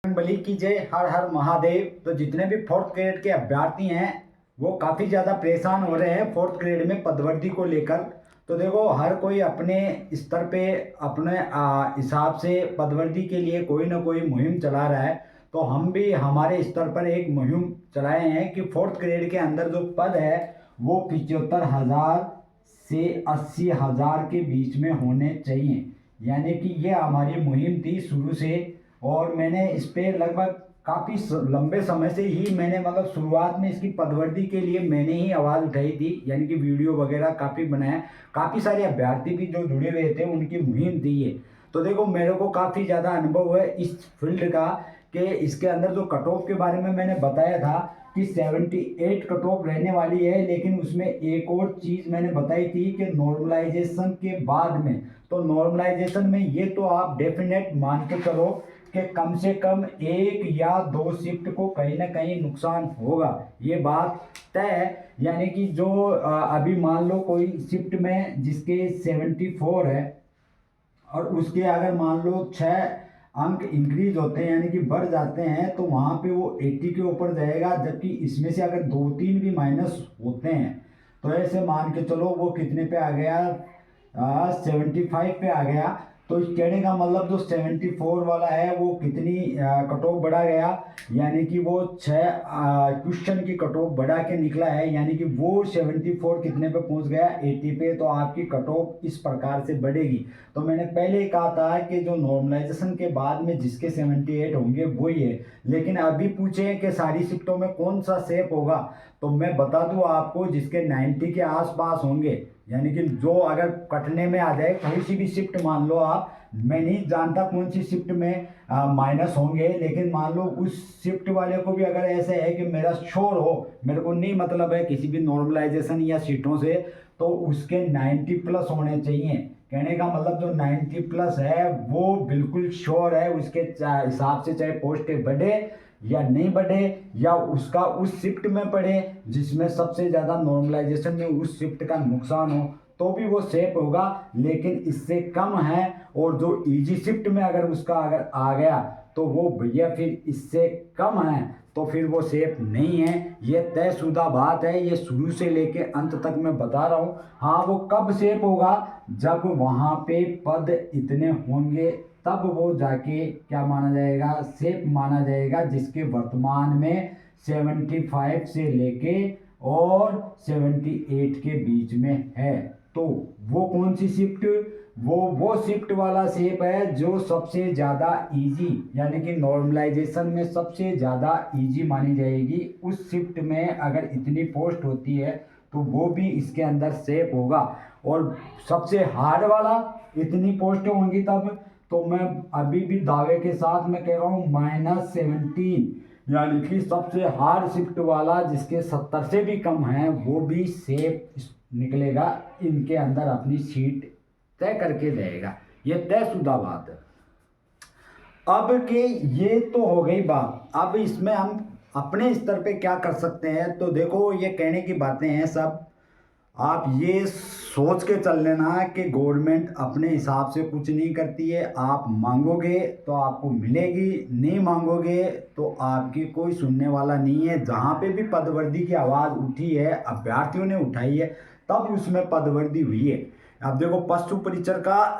बली की जय। हर हर महादेव। तो जितने भी फोर्थ ग्रेड के अभ्यर्थी हैं वो काफ़ी ज़्यादा परेशान हो रहे हैं फोर्थ ग्रेड में पदवर्दी को लेकर। तो देखो, हर कोई अपने स्तर पे अपने हिसाब से पदवर्दी के लिए कोई ना कोई मुहिम चला रहा है। तो हम भी हमारे स्तर पर एक मुहिम चलाए हैं कि फोर्थ ग्रेड के अंदर जो पद है वो 75,000 से 80,000 के बीच में होने चाहिए। यानी कि ये हमारी मुहिम थी शुरू से, और मैंने इस पे लगभग काफ़ी लंबे समय से ही मैंने मतलब शुरुआत में इसकी पदवर्दी के लिए मैंने ही आवाज़ उठाई थी, यानी कि वीडियो वगैरह काफ़ी बनाया। काफ़ी सारे अभ्यर्थी भी जो जुड़े हुए थे उनकी मुहिम थी ये। तो देखो, मेरे को काफ़ी ज़्यादा अनुभव है इस फील्ड का कि इसके अंदर जो कट ऑफ के बारे में मैंने बताया था कि 78 कट ऑफ रहने वाली है। लेकिन उसमें एक और चीज़ मैंने बताई थी कि नॉर्मलाइजेशन के बाद में, तो नॉर्मलाइजेशन में ये तो आप डेफिनेट मान के चलो कि कम से कम 1 या 2 शिफ्ट को कहीं ना कहीं नुकसान होगा, ये बात तय है। यानी कि जो अभी मान लो कोई शिफ्ट में जिसके 74 है और उसके अगर मान लो 6 अंक इंक्रीज होते हैं यानी कि बढ़ जाते हैं, तो वहाँ पे वो 80 के ऊपर जाएगा। जबकि इसमें से अगर 2-3 भी माइनस होते हैं तो ऐसे मान के चलो वो कितने पे आ गया, 75 पे आ गया। तो इस कहने का मतलब जो 74 वाला है वो कितनी कट ऑफ बढ़ा गया, यानी कि वो 6 क्वेश्चन की कट ऑफ बढ़ा के निकला है। यानी कि वो 74 कितने पे पहुंच गया, 80 पे। तो आपकी कट ऑफ इस प्रकार से बढ़ेगी। तो मैंने पहले ही कहा था कि जो नॉर्मलाइजेशन के बाद में जिसके 78 होंगे वही है। लेकिन अभी पूछे कि सारी शिफ्टों में कौन सा सेफ होगा, तो मैं बता दूं आपको, जिसके 90 के आसपास होंगे, यानी कि जो अगर कटने में आ जाए कोई सी भी शिफ्ट, मान लो आप, मैं नहीं जानता कौन सी शिफ्ट में माइनस होंगे, लेकिन मान लो उस शिफ्ट वाले को भी अगर ऐसे है कि मेरा श्योर हो, मेरे को नहीं मतलब है किसी भी नॉर्मलाइजेशन या सीटों से, तो उसके 90 प्लस होने चाहिए। कहने का मतलब जो 90 प्लस है वो बिल्कुल श्योर है, उसके हिसाब से चाहे पोस्ट बढ़े या नहीं बढ़े या उसका उस शिफ्ट में पड़े जिसमें सबसे ज़्यादा नॉर्मलाइजेशन में उस शिफ्ट का नुकसान हो, तो भी वो सेफ होगा। लेकिन इससे कम है और जो इजी शिफ्ट में अगर उसका अगर आ गया तो वो भैया फिर इससे कम है तो फिर वो सेफ नहीं है। ये तयशुदा बात है, ये शुरू से लेके अंत तक मैं बता रहा हूँ। हाँ, वो कब सेफ होगा, जब वहाँ पे पद इतने होंगे तब वो जाके क्या माना जाएगा, सेफ माना जाएगा। जिसके वर्तमान में 75 से लेके और 78 के बीच में है। तो वो कौन सी शिफ्ट, वो शिफ्ट वाला शेप है जो सबसे ज़्यादा इजी, यानी कि नॉर्मलाइजेशन में सबसे ज़्यादा इजी मानी जाएगी। उस शिफ्ट में अगर इतनी पोस्ट होती है तो वो भी इसके अंदर सेफ होगा। और सबसे हार्ड वाला इतनी पोस्ट होंगी तब, तो मैं अभी भी दावे के साथ मैं कह रहा हूँ -17, यानी कि सबसे हार्ड शिफ्ट वाला जिसके 70 से भी कम है वो भी सेफ निकलेगा, इनके अंदर अपनी सीट तय करके जाएगा। ये तयशुदा बात है। अब के ये तो हो गई बात, अब इसमें हम अपने स्तर पे क्या कर सकते हैं। तो देखो, ये कहने की बातें हैं सब, आप ये सोच के चल लेना कि गवर्नमेंट अपने हिसाब से कुछ नहीं करती है। आप मांगोगे तो आपको मिलेगी, नहीं मांगोगे तो आपकी कोई सुनने वाला नहीं है। जहाँ पे भी पदवर्दी की आवाज़ उठी है, अभ्यर्थियों ने उठाई है, तब उसमें पदवर्दी हुई है। अब देखो, पशु परिचर का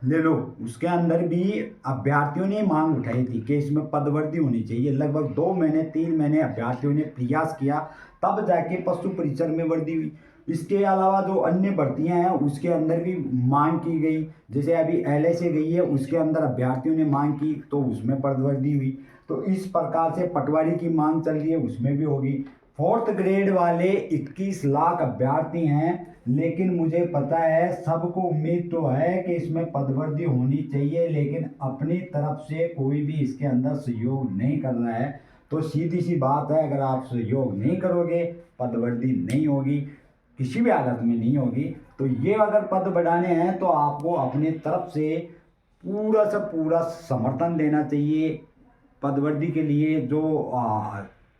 ले लो, उसके अंदर भी अभ्यर्थियों ने मांग उठाई थी कि इसमें पदवर्दी होनी चाहिए। लगभग 2 महीने 3 महीने अभ्यर्थियों ने प्रयास किया, तब जाके पशु परिचर में वर्दी हुई। इसके अलावा जो अन्य भर्तियां हैं उसके अंदर भी मांग की गई, जैसे अभी LSA गई है उसके अंदर अभ्यर्थियों ने मांग की तो उसमें पदवर्दी हुई। तो इस प्रकार से पटवारी की मांग चल रही है, उसमें भी होगी। फोर्थ ग्रेड वाले 21 लाख अभ्यर्थी हैं, लेकिन मुझे पता है सबको उम्मीद तो है कि इसमें पदवर्दी होनी चाहिए, लेकिन अपनी तरफ से कोई भी इसके अंदर सहयोग नहीं कर रहा है। तो सीधी सी बात है, अगर आप सहयोग नहीं करोगे पदवर्दी नहीं होगी, किसी भी हालत में नहीं होगी। तो ये अगर पद बढ़ाने हैं तो आपको अपनी तरफ से पूरा से पूरा समर्थन देना चाहिए। पदवर्दी के लिए जो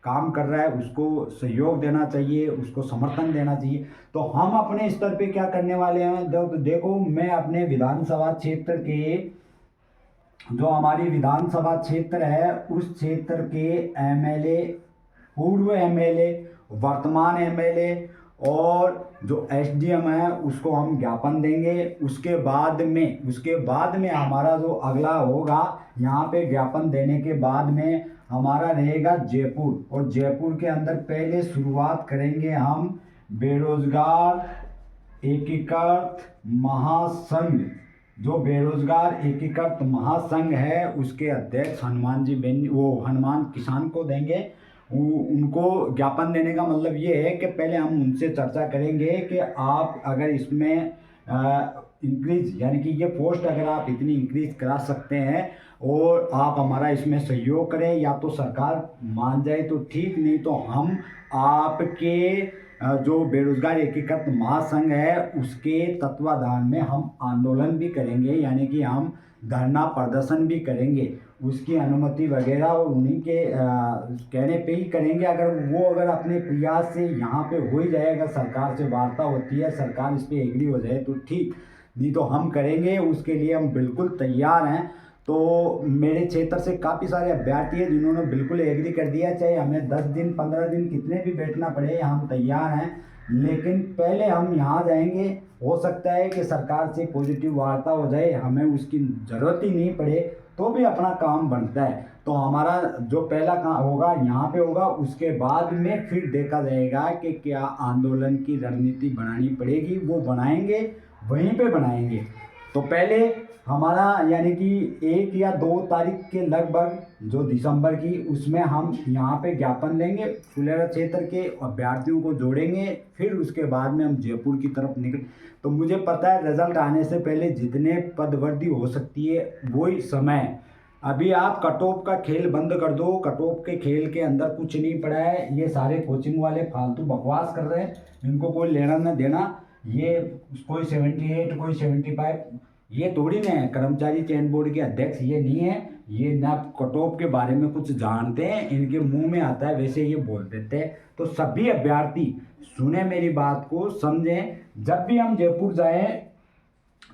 काम कर रहा है उसको सहयोग देना चाहिए, उसको समर्थन देना चाहिए। तो हम अपने स्तर पे क्या करने वाले हैं, जब देखो, मैं अपने विधानसभा क्षेत्र के जो हमारी विधानसभा क्षेत्र है उस क्षेत्र के एमएलए, पूर्व एमएलए, वर्तमान एमएलए और जो एसडीएम है उसको हम ज्ञापन देंगे। उसके बाद में हमारा जो अगला होगा, यहाँ पे ज्ञापन देने के बाद में हमारा रहेगा जयपुर, और जयपुर के अंदर पहले शुरुआत करेंगे हम बेरोजगार एकीकृत महासंघ। जो बेरोजगार एकीकृत महासंघ है उसके अध्यक्ष हनुमान किसान को देंगे। उनको ज्ञापन देने का मतलब ये है कि पहले हम उनसे चर्चा करेंगे कि आप अगर इसमें इंक्रीज, यानी कि ये पोस्ट अगर आप इतनी इंक्रीज करा सकते हैं और आप हमारा इसमें सहयोग करें, या तो सरकार मान जाए तो ठीक, नहीं तो हम आपके जो बेरोजगार एकीकृत महासंघ है उसके तत्वाधान में हम आंदोलन भी करेंगे, यानी कि हम धरना प्रदर्शन भी करेंगे। उसकी अनुमति वगैरह और उन्हीं के कहने पे ही करेंगे। अगर अपने प्रयास से यहाँ पे हो ही जाएगा, सरकार से वार्ता होती है, सरकार इस पर एग्री हो जाए तो ठीक, नहीं तो हम करेंगे। उसके लिए हम बिल्कुल तैयार हैं। तो मेरे क्षेत्र से काफ़ी सारे अभ्यर्थी हैं जिन्होंने बिल्कुल एग्री कर दिया, चाहे हमें 10 दिन 15 दिन कितने भी बैठना पड़े हम तैयार हैं। लेकिन पहले हम यहाँ जाएंगे, हो सकता है कि सरकार से पॉजिटिव वार्ता हो जाए, हमें उसकी ज़रूरत ही नहीं पड़े तो भी अपना काम बनता है। तो हमारा जो पहला काम होगा यहाँ पे होगा, उसके बाद में फिर देखा जाएगा कि क्या आंदोलन की रणनीति बनानी पड़ेगी, वो बनाएंगे, वहीं पे बनाएंगे। तो पहले हमारा यानी कि 1 या 2 तारीख के लगभग जो दिसंबर की, उसमें हम यहाँ पे ज्ञापन देंगे, फुलेरा क्षेत्र के अभ्यर्थियों को जोड़ेंगे, फिर उसके बाद में हम जयपुर की तरफ निकल। तो मुझे पता है रिजल्ट आने से पहले जितने पदवृद्धि हो सकती है वही समय। अभी आप कट ऑफ का खेल बंद कर दो, कट ऑफ के खेल के अंदर कुछ नहीं पड़ा है। ये सारे कोचिंग वाले फालतू बकवास कर रहे हैं, इनको कोई लेना न देना। ये कोई 78 कोई 75, ये थोड़ी ना है। कर्मचारी चयन बोर्ड के अध्यक्ष ये नहीं है, ये ना कट ऑफ के बारे में कुछ जानते हैं, इनके मुंह में आता है वैसे ये बोल देते हैं। तो सभी अभ्यर्थी सुने मेरी बात को, समझें। जब भी हम जयपुर जाएं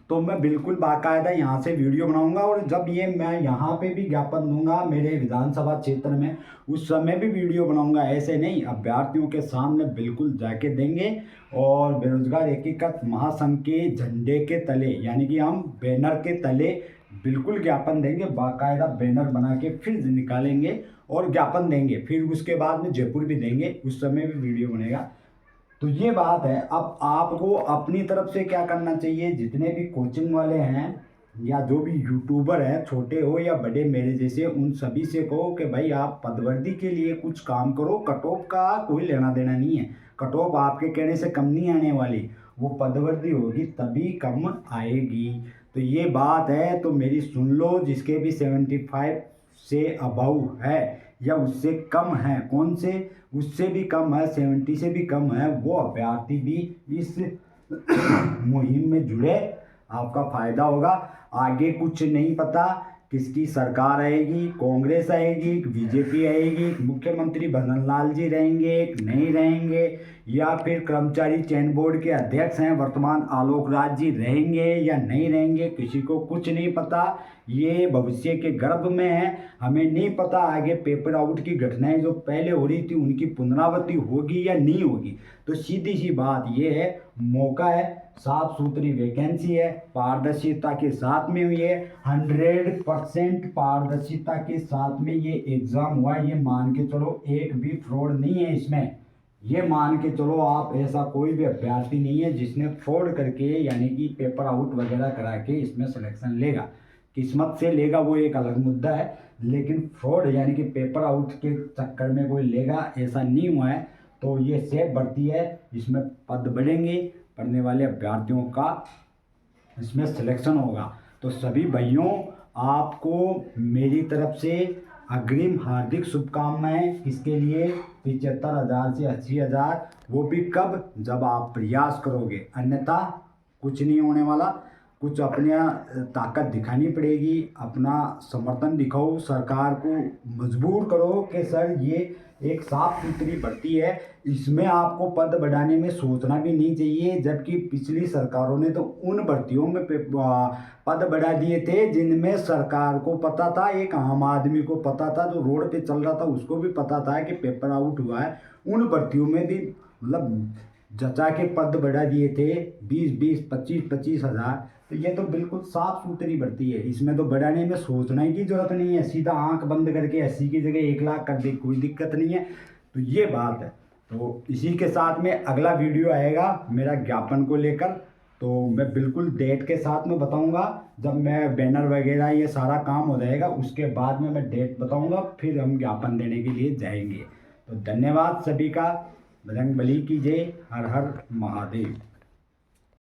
तो मैं बिल्कुल बाकायदा यहाँ से वीडियो बनाऊंगा, और जब ये मैं यहाँ पे भी ज्ञापन दूंगा मेरे विधानसभा क्षेत्र में, उस समय भी वीडियो बनाऊंगा। ऐसे नहीं, अभ्यर्थियों के सामने बिल्कुल जाके देंगे। और बेरोजगार एकीकृत महासंघ के झंडे के तले, यानी कि हम बैनर के तले बिल्कुल ज्ञापन देंगे, बाकायदा बैनर बना के फिर निकालेंगे और ज्ञापन देंगे। फिर उसके बाद में जयपुर भी देंगे, उस समय भी वीडियो बनेगा। तो ये बात है। अब आपको अपनी तरफ से क्या करना चाहिए, जितने भी कोचिंग वाले हैं या जो भी यूट्यूबर हैं, छोटे हो या बड़े मेरे जैसे, उन सभी से कहो कि भाई आप पदवर्दी के लिए कुछ काम करो। कट ऑफ का कोई लेना देना नहीं है, कट ऑफ आपके कहने से कम नहीं आने वाली, वो पदवर्दी होगी तभी कम आएगी। तो ये बात है, तो मेरी सुन लो। जिसके भी 75 से अबव है या उससे कम है, कौन से उससे भी कम है, 70 से भी कम है, वो अभ्यर्थी भी इस मुहिम में जुड़े, आपका फायदा होगा। आगे कुछ नहीं पता किसकी सरकार आएगी, कांग्रेस आएगी, बीजेपी आएगी, मुख्यमंत्री भजन लाल जी रहेंगे, नहीं रहेंगे, या फिर कर्मचारी चयन बोर्ड के अध्यक्ष हैं वर्तमान आलोक राज जी रहेंगे या नहीं रहेंगे, किसी को कुछ नहीं पता। ये भविष्य के गर्भ में है, हमें नहीं पता आगे पेपर आउट की घटनाएं जो पहले हो रही थी उनकी पुनरावृत्ति होगी या नहीं होगी। तो सीधी सी बात ये है, मौका है, साफ सुथरी वैकेंसी है, पारदर्शिता के साथ में हुई है, 100% पारदर्शिता के साथ में ये एग्ज़ाम हुआ। ये मान के चलो एक भी फ्रॉड नहीं है इसमें, ये मान के चलो आप, ऐसा कोई भी अभ्यर्थी नहीं है जिसने फ्रॉड करके यानी कि पेपर आउट वगैरह करा के इसमें सिलेक्शन लेगा। किस्मत से लेगा वो एक अलग मुद्दा है, लेकिन फ्रॉड यानी कि पेपर आउट के चक्कर में कोई लेगा, ऐसा नहीं हुआ है। तो ये सेफ भर्ती है, इसमें पद बढ़ेंगे, पढ़ने वाले अभ्यर्थियों का इसमें सिलेक्शन होगा। तो सभी भाइयों, आपको मेरी तरफ से अग्रिम हार्दिक शुभकामनाएं। किसके लिए? 75,000 से 80,000, वो भी कब? जब आप प्रयास करोगे, अन्यथा कुछ नहीं होने वाला। कुछ अपनी ताकत दिखानी पड़ेगी, अपना समर्थन दिखाओ, सरकार को मजबूर करो कि सर ये एक साफ सुथरी भर्ती है, इसमें आपको पद बढ़ाने में सोचना भी नहीं चाहिए। जबकि पिछली सरकारों ने तो उन भर्तियों में पद बढ़ा दिए थे जिनमें सरकार को पता था, एक आम आदमी को पता था, जो रोड पे चल रहा था उसको भी पता था कि पेपर आउट हुआ है। उन भर्तियों में भी मतलब जचा के पद बढ़ा दिए थे 20-20, 25-25 हज़ार। तो ये तो बिल्कुल साफ सुथरी भर्ती है, इसमें तो बढ़ाने में सोचने की जरूरत नहीं है, सीधा आंख बंद करके 80 की जगह 1 लाख कर दे, कोई दिक्कत नहीं है। तो ये बात है। तो इसी के साथ में अगला वीडियो आएगा मेरा ज्ञापन को लेकर, तो मैं बिल्कुल डेट के साथ में बताऊंगा। जब मैं बैनर वगैरह ये सारा काम हो जाएगा उसके बाद में मैं डेट बताऊंगा, फिर हम ज्ञापन देने के लिए जाएंगे। तो धन्यवाद सभी का, बजरंगबली की जय, हर हर महादेव।